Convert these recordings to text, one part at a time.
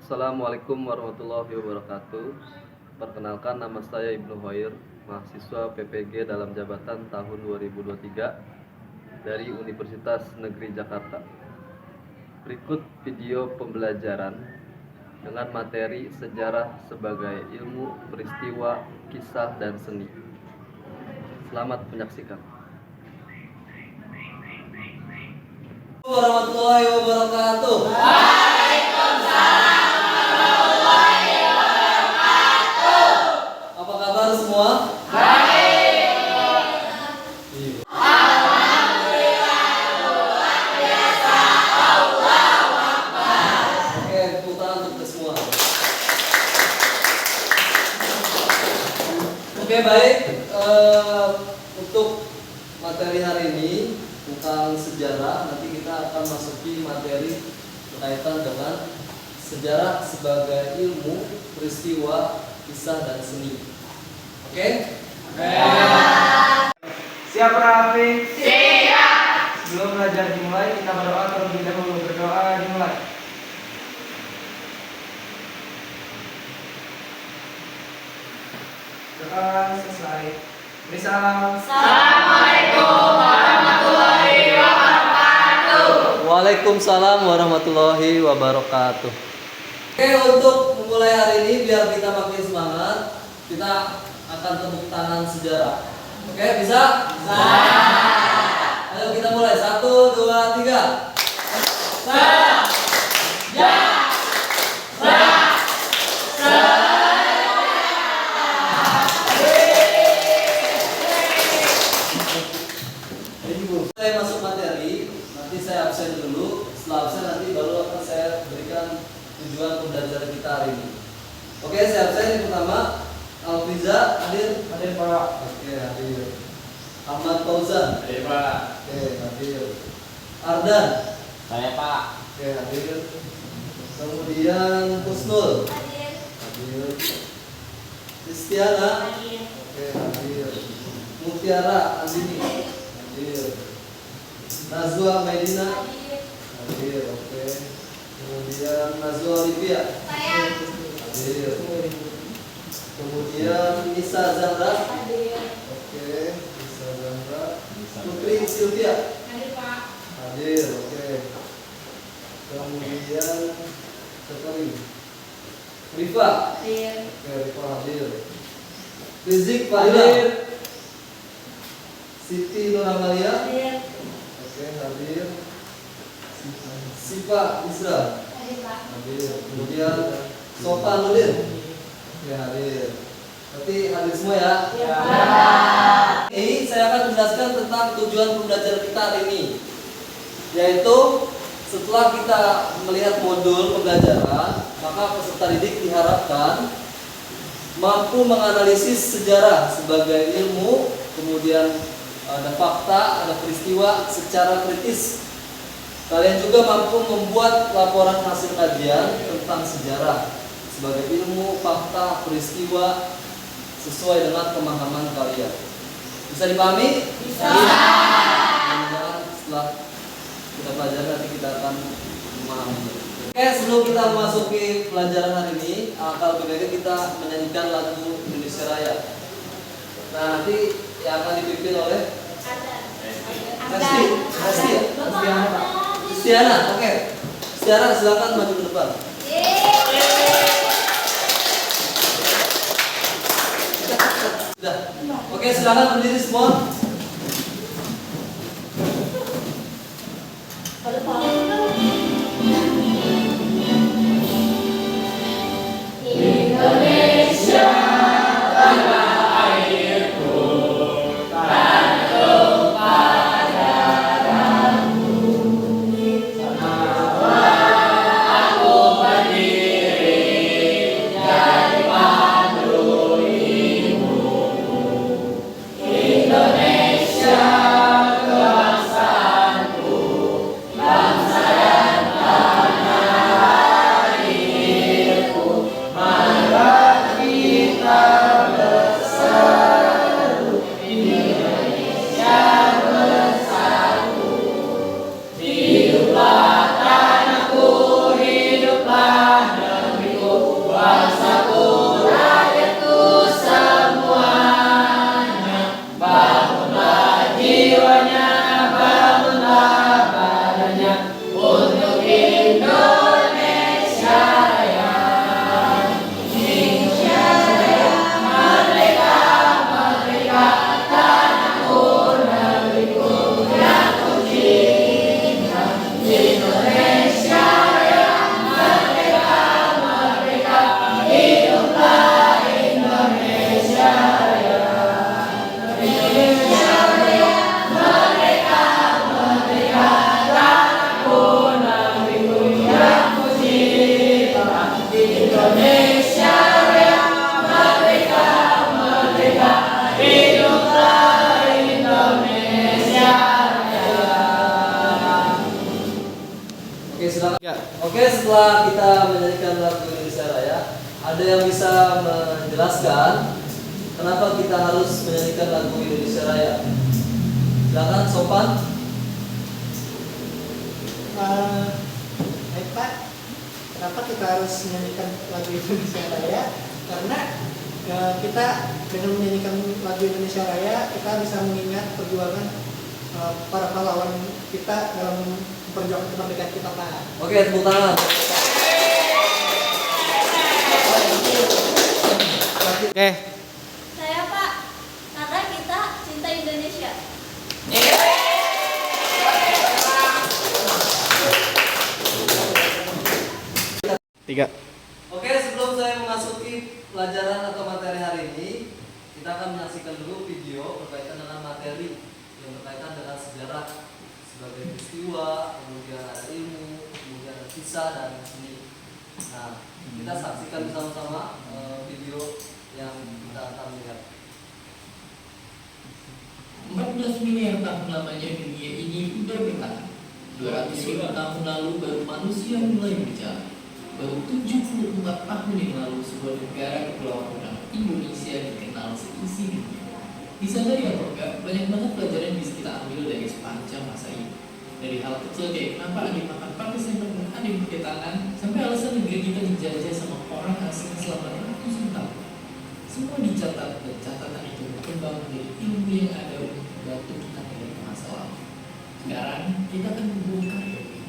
Assalamualaikum warahmatullahi wabarakatuh. Perkenalkan, nama saya Ibnu Hoir, mahasiswa PPG dalam jabatan tahun 2023 dari Universitas Negeri Jakarta. Berikut video pembelajaran dengan materi sejarah sebagai ilmu, peristiwa, kisah, dan seni. Selamat menyaksikan. Warahmatullahi wabarakatuh. Apa kabar semua? Oke, tepuk tangan untuk kita semua. Oke, baik. Untuk materi hari ini tentang sejarah, nanti kita akan masuki materi berkaitan dengan sejarah sebagai ilmu, peristiwa, kisah, dan seni. Oke? Siap Raffi? Siap. Sebelum belajar dimulai, kita berdoa terlebih dahulu. Berdoa dimulai. Doa selesai. Beri salam. Waalaikumsalam warahmatullahi wabarakatuh. Oke, untuk memulai hari ini biar kita makin semangat, kita akan tepuk tangan sejarah. Oke, bisa? Bisa. Ayo kita mulai. 1, 2, 3. Saya masuk materi, nanti saya absen dulu. Setelah absen nanti baru akan saya berikan tujuan pembelajaran kita hari ini. Oke, saya absen. Yang pertama, Alfiza hadir. Hadir Pak. Oke, hadir. Ahmad Fauzan. Hadir Pak. Oke, hadir. Ardan. Saya Pak. Oke, hadir. Kemudian Husnul. Hadir. Kristiana. Oke, hadir. Mutiara Andini. Hadir. Nazwa Medina. Hadir. Oke. Kemudian Nazwa Olivia. Hadir. Kemudian Nisa Zahra. Oke, Nisa Zahra. Putri Sylvia. Hadir. Oke. Kemudian sekali Rifa. Oke, Rifa hadir. Rizik Fadila. Siti Nuramalia. Oke, hadir. Sipa Isra. Hadir. Kemudian Sofa Nudin. Oke, hadir. Berarti hadir semua ya? Ini saya akan menjelaskan tentang tujuan pembelajaran kita hari ini, yaitu setelah kita melihat modul pembelajaran, maka peserta didik diharapkan mampu menganalisis sejarah sebagai ilmu, kemudian ada fakta, ada peristiwa secara kritis. Kalian juga mampu membuat laporan hasil kajian tentang sejarah sebagai ilmu, fakta, peristiwa sesuai dengan pemahaman kalian. Bisa dipahami? Bisa. Mudah-mudahan setelah kita pelajari nanti kita akan memahami. Oke, sebelum kita memasuki pelajaran hari ini, kalau lebih kita menyanyikan lagu Indonesia Raya. Nah, nanti yang akan dipimpin oleh Kristiana. Oke. Kristiana, silakan maju ke depan. Sudah. Oke, silakan berdiri semua. Indonesia, kebangsaanku, bangsa silakan. Ya. Oke, setelah kita menyanyikan lagu Indonesia Raya, ada yang bisa menjelaskan kenapa kita harus menyanyikan lagu Indonesia Raya? Silakan, Sopan. Baik Pak, kenapa kita harus menyanyikan lagu Indonesia Raya? Karena kita dengan menyanyikan lagu Indonesia Raya, kita bisa mengingat perjuangan para pahlawan kita dalam memperjuangkan kemerdekaan kita Pak. Oke, tepuk tangan. Oke. Saya Pak, karena kita cinta Indonesia. Tiga. Oke, sebelum saya memasuki pelajaran atau materi hari ini, kita akan menyaksikan dulu video berkaitan dengan materi yang berkaitan dengan sejarah sebagai peristiwa, kemudian ada ilmu, kemudian ada kisah dan seni. Nah, kita saksikan bersama-sama video yang kita akan lihat. 14 miliar tahun lamanya dunia ini udah bertahan. 200.000 tahun lalu baru manusia mulai berjalan. Baru 74 tahun yang lalu sebuah negara kepulauan bernama Indonesia dikenal seisi dunia. Disadari atau enggak, banyak banget pelajaran yang bisa kita ambil dari sepanjang masa ini. Dari hal kecil kayak kenapa ada yang makan pakai sendok dan ada yang pakai tangan, sampai alasan negeri kita dijajah sama orang asing selama ratusan tahun. Semua dicatat dan catatan itu berkembang menjadi ilmu yang ada untuk membantu kita dari masa lalu. Sekarang kita akan membongkar ini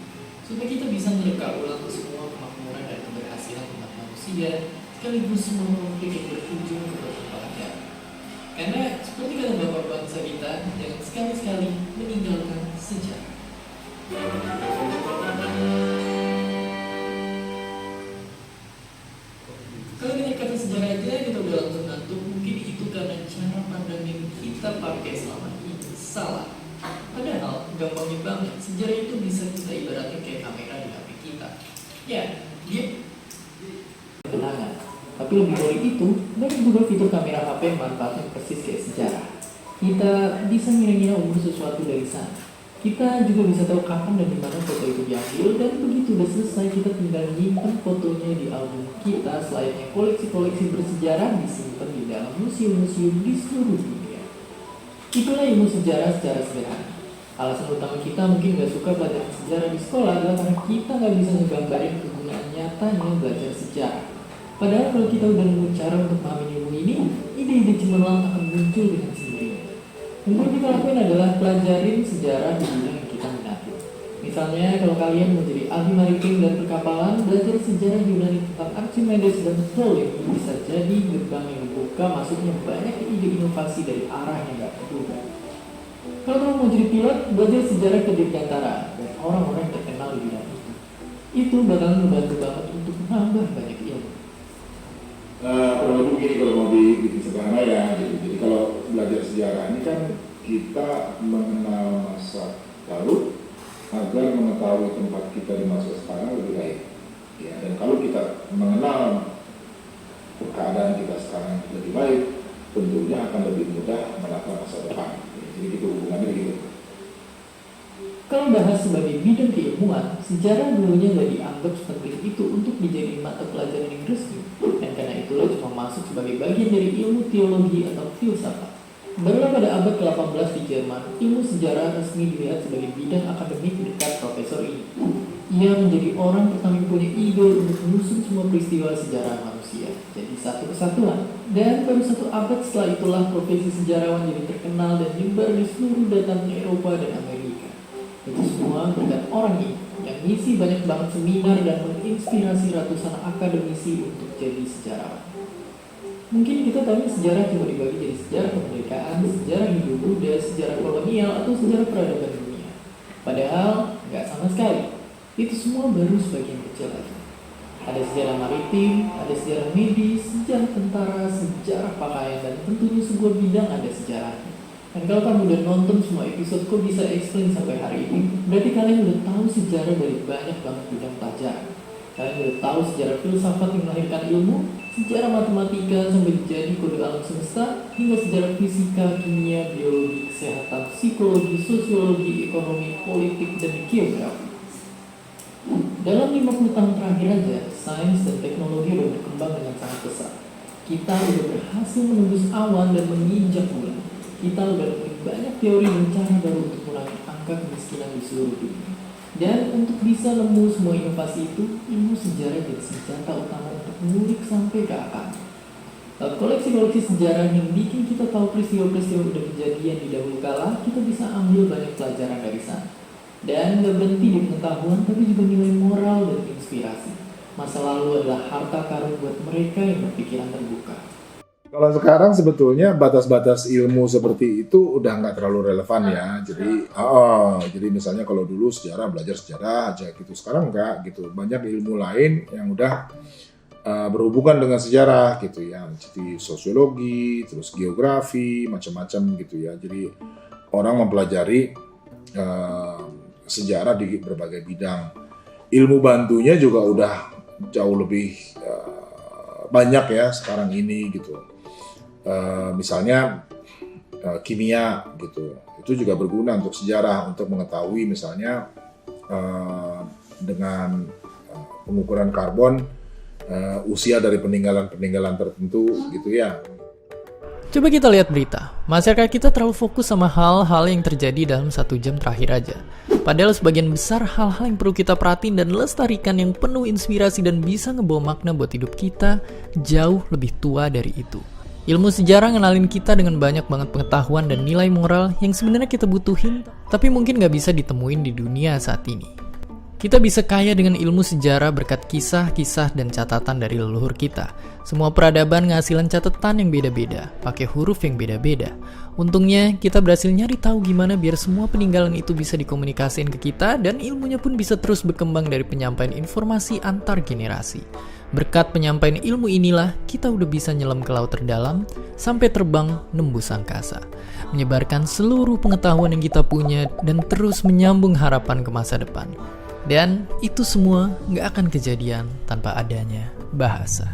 supaya kita bisa mereka ulang semua kemakmuran dan keberhasilan umat manusia sekaligus semua konflik yang berujung ke kebahagiaan. Karena seperti kata bapak bangsa kita, jangan sekali-sekali meninggalkan sejarah. Kalau kita kata sejarah aja kita udah langsung ngantuk, mungkin itu karena cara pandang yang kita pakai selama ini salah. Padahal gampangnya banget, sejarah itu bisa kita ibaratkan kayak kamera di HP kita. Ya, dia kenangan. Tapi lebih dari itu, banyak juga fitur kamera HP yang manfaatnya persis kayak sejarah. Kita bisa ngira-ngira umur sesuatu dari sana. Kita juga bisa tahu kapan dan di mana foto itu diambil, dan begitu udah selesai kita tinggal nyimpen fotonya di album kita selayaknya koleksi-koleksi bersejarah disimpan di dalam museum-museum di seluruh dunia. Itulah ilmu sejarah secara sederhana. Alasan utama kita mungkin gak suka belajar sejarah di sekolah adalah karena kita gak bisa ngegambarin kegunaan nyatanya belajar sejarah. Padahal kalau kita udah nemu cara untuk memahami ilmu ini, ide-ide cemerlang akan muncul dengan sendirinya. Yang perlu kita lakuin adalah pelajarin sejarah di bidang yang kita minati. Misalnya kalau kalian mau jadi ahli maritim dan perkapalan, belajar sejarah Yunani tentang Archimedes dan Ptolemy bisa jadi gerbang yang membuka masuknya banyak ide inovasi dari arah yang gak terduga. Kalau kamu mau jadi pilot, belajar sejarah ke Dirgantara dan orang-orang yang terkenal di bidang itu. Itu bakalan membantu banget untuk menambah banyak ilmu. Kurang lebih begini kalau mau disederhana ya, gitu. Jadi kalau belajar sejarah ini kan kita mengenal masa lalu agar mengetahui tempat kita di masa sekarang lebih baik. Ya, dan kalau kita mengenal keadaan kita sekarang lebih baik, tentunya akan lebih mudah menata masa depan. Jadi itu hubungannya gitu. Kalau bahas sebagai bidang keilmuan, sejarah dulunya nggak dianggap sepenting itu untuk dijadikan mata pelajaran yang resmi, dan karena itulah cuma masuk sebagai bagian dari ilmu teologi atau filsafat. Barulah pada abad ke-18 di Jerman, ilmu sejarah resmi dilihat sebagai bidang akademik dekat profesor ini. Ia menjadi orang pertama yang punya ide untuk menyusun semua peristiwa sejarah manusia jadi satu kesatuan. Dan baru 1 abad setelah itulah profesi sejarawan jadi terkenal dan nyebar di seluruh daratan Eropa dan Amerika. Itu semua berkat orang ini yang ngisi banyak banget seminar dan menginspirasi ratusan akademisi untuk jadi sejarawan. Mungkin kita tahu sejarah cuma dibagi jadi sejarah kemerdekaan, sejarah Hindu-Buddha, sejarah kolonial, atau sejarah peradaban dunia. Padahal nggak sama sekali. Itu semua baru sebagian kecil lagi. Ada sejarah maritim, ada sejarah medis, sejarah tentara, sejarah pakaian, dan tentunya sebuah bidang ada sejarahnya. Dan kalau kamu udah nonton semua episode kok bisa explain sampai hari ini, berarti kalian udah tahu sejarah dari banyak banget bidang pelajaran. Kalian udah tahu sejarah filsafat yang melahirkan ilmu, sejarah matematika sampai jadi kode alam semesta, hingga sejarah fisika, kimia, biologi, kesehatan, psikologi, sosiologi, ekonomi, politik, dan geografi. Dalam 50 tahun terakhir aja, sains dan teknologi udah berkembang dengan sangat pesat. Kita udah berhasil menembus awan dan menginjak bulan. Kita udah menemukan banyak teori dan cara baru untuk mengurangi angka kemiskinan di seluruh dunia. Dan untuk bisa nemu semua inovasi itu, ilmu sejarah jadi senjata utama untuk mengulik sampai ke akar. Koleksi-koleksi sejarah yang bikin kita tahu peristiwa-peristiwa udah kejadian di dahulu kala, kita bisa ambil banyak pelajaran dari sana. Dan gak berhenti di pengetahuan, tapi juga nilai moral dan inspirasi. Masa lalu adalah harta karun buat mereka yang berpikiran terbuka. Kalau sekarang sebetulnya batas-batas ilmu seperti itu udah nggak terlalu relevan ya. Jadi misalnya kalau dulu sejarah belajar sejarah aja gitu. Sekarang enggak gitu. Banyak ilmu lain yang udah berhubungan dengan sejarah gitu ya. Jadi sosiologi, terus geografi, macam-macam gitu ya. Jadi orang mempelajari sejarah di berbagai bidang. Ilmu bantunya juga udah jauh lebih banyak ya sekarang ini gitu. Misalnya kimia gitu, itu juga berguna untuk sejarah, untuk mengetahui misalnya dengan pengukuran karbon usia dari peninggalan tertentu gitu ya. Coba kita lihat berita. Masyarakat kita terlalu fokus sama hal-hal yang terjadi dalam 1 jam terakhir aja. Padahal sebagian besar hal-hal yang perlu kita perhatiin dan lestarikan yang penuh inspirasi dan bisa ngebawa makna buat hidup kita jauh lebih tua dari itu. Ilmu sejarah ngenalin kita dengan banyak banget pengetahuan dan nilai moral yang sebenarnya kita butuhin, tapi mungkin gak bisa ditemuin di dunia saat ini. Kita bisa kaya dengan ilmu sejarah berkat kisah-kisah dan catatan dari leluhur kita. Semua peradaban ngasihin catatan yang beda-beda, pakai huruf yang beda-beda. Untungnya, kita berhasil nyari tahu gimana biar semua peninggalan itu bisa dikomunikasiin ke kita dan ilmunya pun bisa terus berkembang dari penyampaian informasi antar generasi. Berkat penyampaian ilmu inilah, kita udah bisa nyelam ke laut terdalam, sampai terbang nembus angkasa. Menyebarkan seluruh pengetahuan yang kita punya dan terus menyambung harapan ke masa depan. Dan itu semua gak akan kejadian tanpa adanya bahasa.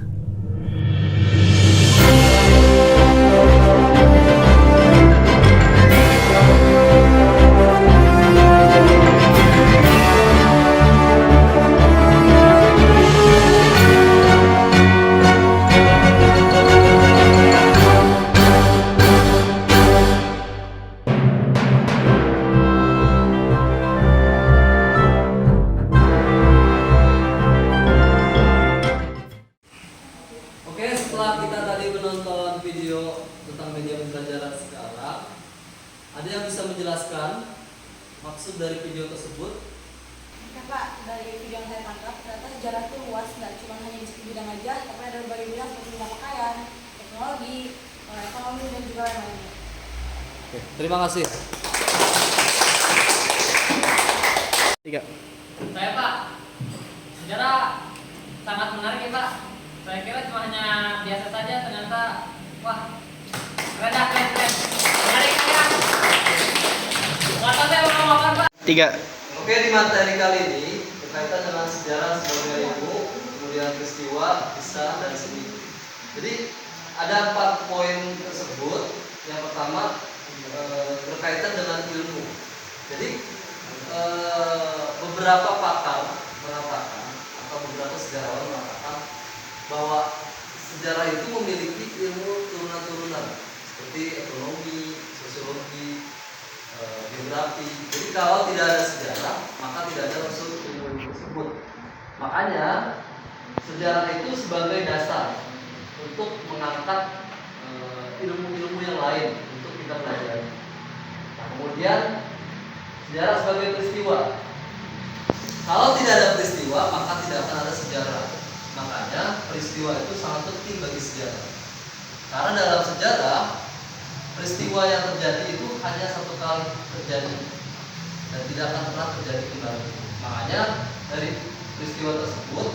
Oke, setelah kita tadi menonton video tentang media pembelajaran sekarang, ada yang bisa menjelaskan maksud dari video tersebut? Ya Pak, dari video yang saya tangkap, ternyata sejarah itu luas, nggak cuma hanya di satu bidang aja, tapi ada berbagai bidang seperti bidang pakaian, teknologi, ekonomi, dan juga yang lainnya. Oke, terima kasih. Saya Pak, sejarah sangat menarik ya Pak. Saya kira cuma hanya biasa saja, ternyata wah keren. Menarik ya. Masa saya mau ngomong Pak. Oke, di materi kali ini berkaitan dengan sejarah sebagai ilmu, kemudian peristiwa, kisah, dan seni. Jadi ada 4 poin tersebut. Yang pertama berkaitan dengan ilmu. Jadi beberapa pakar mengatakan atau beberapa sejarawan mengatakan bahwa sejarah itu memiliki ilmu turunan-turunan seperti ekonomi, sosiologi, geografi. Jadi kalau tidak ada sejarah, maka tidak ada unsur ilmu tersebut. Makanya sejarah itu sebagai dasar untuk mengangkat ilmu-ilmu yang lain untuk kita pelajari. Nah, kemudian sejarah sebagai peristiwa. Kalau tidak ada peristiwa, maka tidak akan ada sejarah. Makanya peristiwa itu sangat penting bagi sejarah. Karena dalam sejarah, peristiwa yang terjadi itu hanya satu kali terjadi dan tidak akan pernah terjadi kembali. Makanya dari peristiwa tersebut,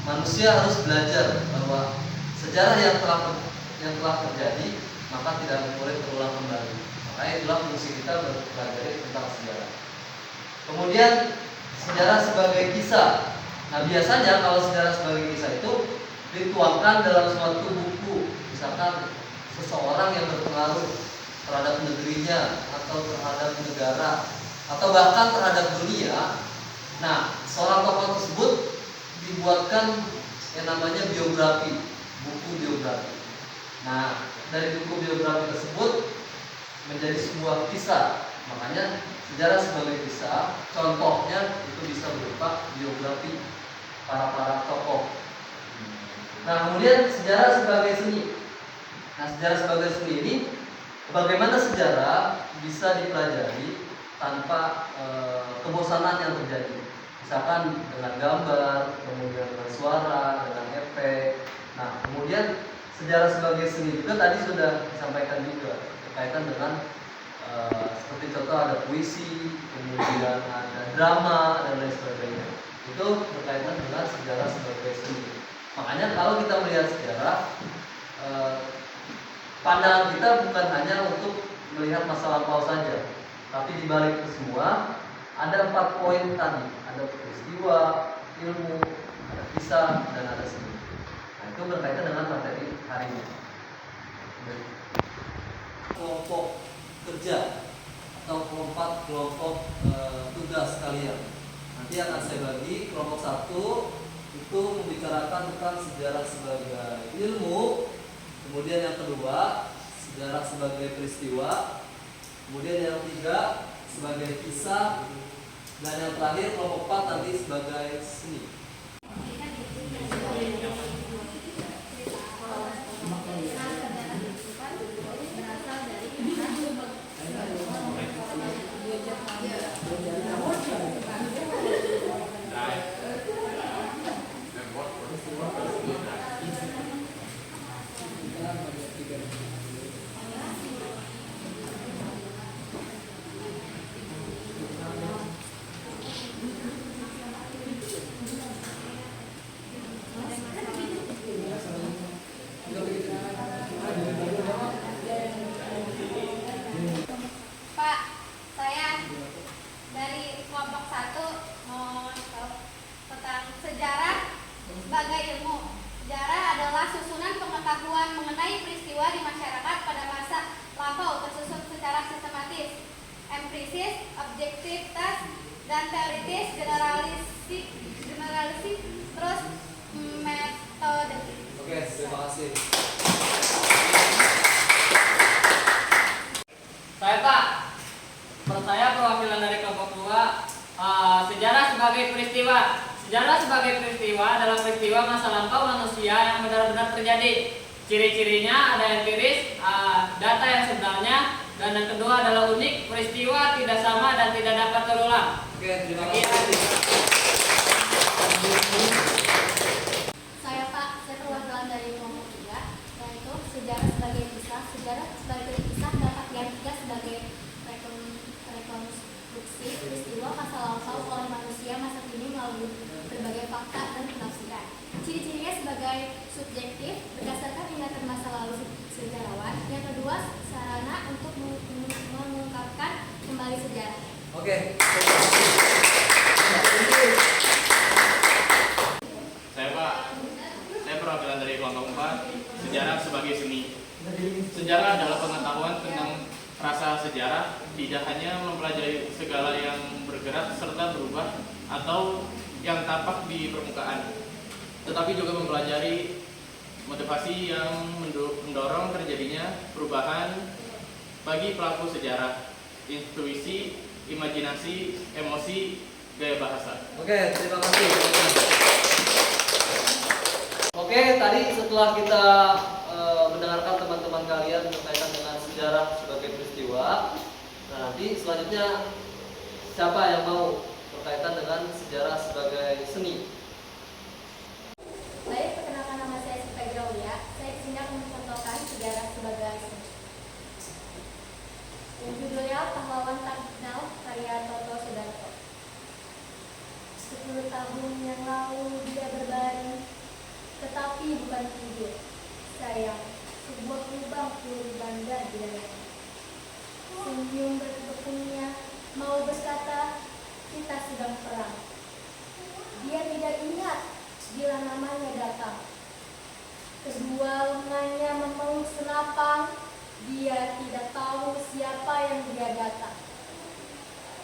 manusia harus belajar bahwa sejarah yang telah terjadi maka tidak boleh terulang kembali. Makanya itulah fungsi kita belajar tentang sejarah. Kemudian sejarah sebagai kisah. Nah, biasanya kalau sejarah sebagai kisah itu dituangkan dalam suatu buku, misalkan seseorang yang berpengaruh terhadap negerinya atau terhadap negara atau bahkan terhadap dunia. Nah, seorang tokoh tersebut dibuatkan yang namanya biografi, buku biografi. Nah, dari buku biografi tersebut menjadi sebuah kisah. Makanya sejarah sebagai kisah, contohnya itu bisa berupa biografi para tokoh. Nah, kemudian sejarah sebagai seni. Nah, sejarah sebagai seni ini bagaimana sejarah bisa dipelajari tanpa kebosanan yang terjadi. Misalkan dengan gambar, kemudian dengan suara, dengan efek. Nah, kemudian sejarah sebagai seni juga tadi sudah disampaikan juga berkaitan dengan seperti contoh ada puisi, kemudian ada drama dan lain sebagainya. Itu berkaitan dengan sejarah sebagai seni. Makanya kalau kita melihat sejarah, pandangan kita bukan hanya untuk melihat masa lampau saja, tapi di balik itu semua ada 4 poin tadi, ada peristiwa, ilmu, ada kisah, dan ada seni. Nah, itu berkaitan dengan materi hari ini. Kelompok kerja atau kelompok tugas kalian. Nanti akan saya bagi. Kelompok 1 itu membicarakan tentang sejarah sebagai ilmu. Kemudian yang kedua, sejarah sebagai peristiwa. Kemudian yang ketiga, sebagai kisah. Dan yang terakhir, kelompok 4 nanti sebagai seni. Pak, saya dari kelompok 1 mau tahu tentang sejarah sebagai ilmu. Sejarah adalah susunan pengetahuan mengenai peristiwa di masyarakat pada masa lampau tersusun secara sistematis, empiris, objektivitas, dan teoritis, generalistik, terus metode. Oke, terima kasih. Saya Pak, menurut saya perwakilan dari kelompok 2, sejarah sebagai peristiwa. Sejarah sebagai peristiwa adalah peristiwa masa lampau manusia yang benar-benar terjadi. Ciri-cirinya ada empiris, data yang sebenarnya, dan yang kedua adalah unik, peristiwa tidak sama dan tidak dapat terulang. Oke, terima kasih. Saya Pak, saya perwakilan dari kelompok 3, yaitu sejarah sebagai kisah. Sejarah sebagai kisah dapat diartikan sebagai rekonstruksi peristiwa masa lampau oleh manusia masa kini melalui berbagai fakta dan penafsiran. Ciri-cirinya sebagai subjektif berdasarkan ingatan masa lalu sejarawan. Yang kedua, sarana untuk mengungkapkan kembali sejarah. Oke. Saya Pak, saya perwakilan dari kelompok 4, sejarah sebagai seni. Sejarah adalah pengetahuan tentang rasa sejarah, tidak hanya mempelajari segala yang bergerak serta berubah atau yang tampak di permukaan, tetapi juga mempelajari motivasi yang mendorong terjadinya perubahan bagi pelaku sejarah, intuisi, imajinasi, emosi, gaya bahasa. Oke, terima kasih. Oke, tadi setelah kita mendengarkan teman-teman kalian berkaitan dengan sejarah sebagai peristiwa, nah nanti selanjutnya siapa yang mau berkaitan dengan sejarah sebagai seni? Baik, perkenalkan nama saya Sita Graulia. Saya disini akan mencontohkan sejarah sebagai seni. Yang judulnya Pahlawan Tak Dikenal, karya Toto Sudarto. 10 tahun yang lalu dia berbaring, tetapi bukan tidur. Sayang, sebuah lubang peluru bandar di dalamnya. Senyum berdepunnya, mau berkata, kita sedang perang. Dia tidak ingat bila namanya datang. Kedua lengannya memeluk senapang, dia tidak tahu siapa yang dia datang.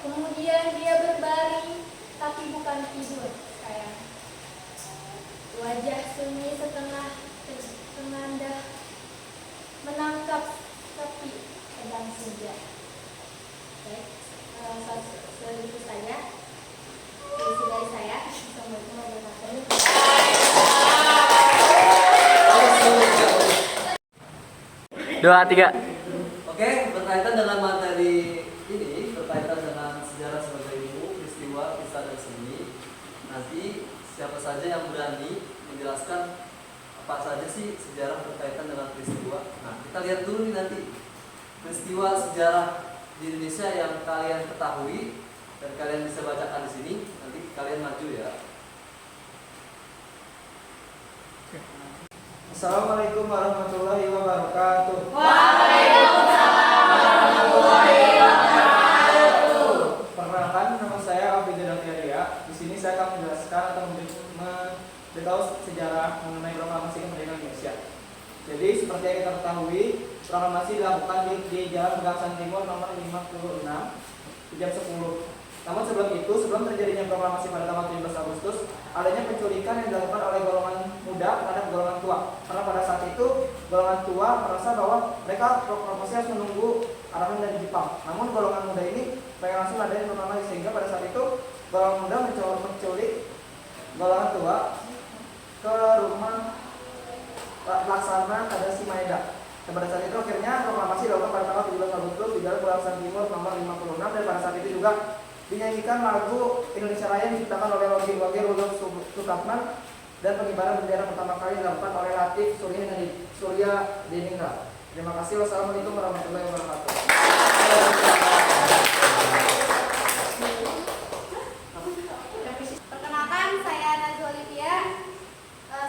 Kemudian dia berbaring, tapi bukan tidur, sayang. setengah dah menangkap sapi sedang senja. Baik, segitu saja. Isi dari saya. Assalamualaikum warahmatullahi wabarakatuh. 2, 3. Oke, berkaitan dengan materi ini, berkaitan dengan sejarah sebagai ilmu, peristiwa, kisah dan seni. Nanti siapa saja yang berani menjelaskan apa saja sih sejarah berkaitan dengan peristiwa. Nah, kita lihat dulu nih nanti peristiwa sejarah di Indonesia yang kalian ketahui dan kalian bisa bacakan di sini. Nanti kalian maju ya. Assalamualaikum warahmatullahi wabarakatuh. Perkenalkan, nama saya Alfi Jadafiaria. Di sini saya akan menjelaskan atau memberitahu sejarah mengenai proklamasi kemerdekaan Indonesia. Jadi seperti yang kita ketahui, proklamasi dilakukan di Jalan Pegangsaan Timur nomor 56 di jam 10. Namun sebelum terjadinya proklamasi pada tanggal 17 Agustus, adanya penculikan yang dilakukan oleh golongan muda terhadap golongan tua. Karena pada saat itu golongan tua merasa bahwa mereka proklamasi harus menunggu arahan dari Jepang. Namun golongan muda ini pengen langsung adain proklamasi, sehingga pada saat itu golongan muda menculik golongan tua ke rumah Laksana Kadasi Maeda. Dan pada saat itu akhirnya proklamasi dilakukan pada tanggal 17 Agustus di Jalan Pegangsaan Timur nomor 56, dan pada saat itu juga dinyanyikan lagu Indonesia Raya yang diciptakan oleh Wage Rudolf Supratman, dan pengibaran bendera pertama kali dilakukan oleh Latif Surya Diningrat. Terima kasih. Wassalamualaikum warahmatullahi wabarakatuh. Perkenalkan, saya Nazwa Olivia.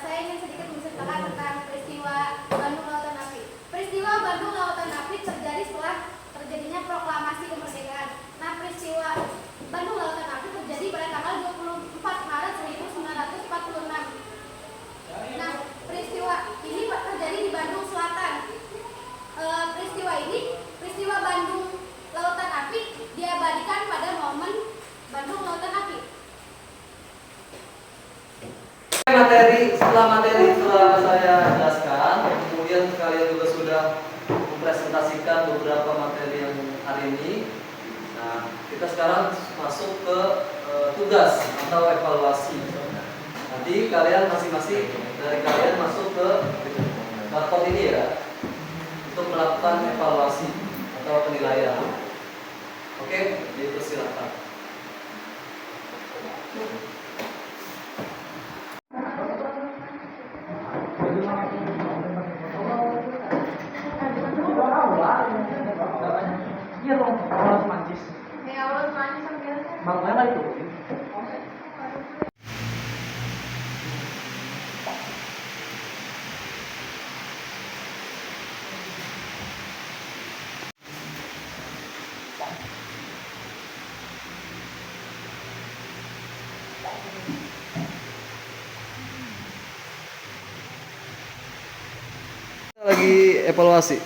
Saya ingin sedikit menceritakan tentang peristiwa Bandung Lautan Api. Peristiwa Bandung Lautan Api terjadi setelah terjadinya proklamasi kemerdekaan. Nah, peristiwa Bandung Lautan Api terjadi pada tanggal 24 Maret 1946. Nah, peristiwa ini terjadi di Bandung Selatan. Peristiwa Bandung Lautan Api diabadikan pada momen Bandung Lautan Api. Setelah materi telah saya jelaskan, kemudian kalian juga sudah mempresentasikan beberapa materi yang hari ini. Nah, kita sekarang masuk ke tugas atau evaluasi. Nanti kalian masing-masing dari kalian masuk ke barcode ini ya, untuk melakukan evaluasi atau penilaian. Oke, dipersilakan. Iya dong, harus mancis. Ya Allah, manis sama biasa. Bagaimana itu? Kita lagi evaluasi.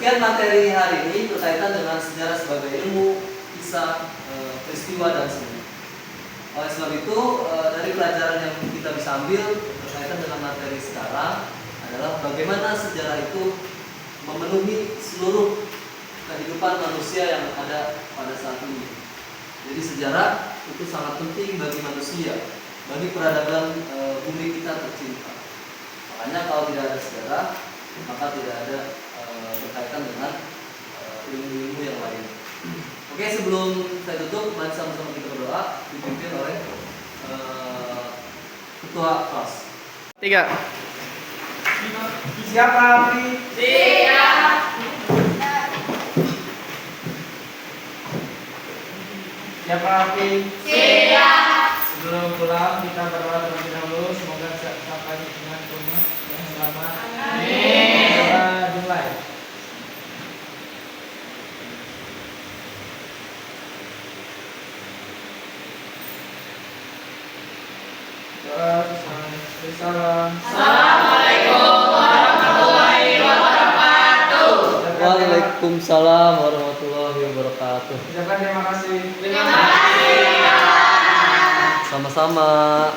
Demikian materi hari ini berkaitan dengan sejarah sebagai ilmu, kisah, peristiwa dan seni. Oleh sebab itu, dari pelajaran yang kita bisa ambil berkaitan dengan materi sekarang adalah bagaimana sejarah itu memenuhi seluruh kehidupan manusia yang ada pada saat ini. Jadi sejarah itu sangat penting bagi manusia, bagi peradaban bumi kita tercinta. Makanya kalau tidak ada sejarah, maka tidak ada berkaitan dengan ilmu-ilmu yang lain. Oke, sebelum saya tutup, mari sama-sama kita berdoa dipimpin oleh ketua kelas. 3. Siapa Afi? Siapa Afi? Sebelum pulang kita berdoa terlebih dahulu, semoga sampai dengan rumah yang selamat. Amin. Kita dimulai. Salam. Assalamualaikum warahmatullahi wabarakatuh. Waalaikumsalam warahmatullahi wabarakatuh. Ucapkan terima kasih. Terima kasih. Sama-sama.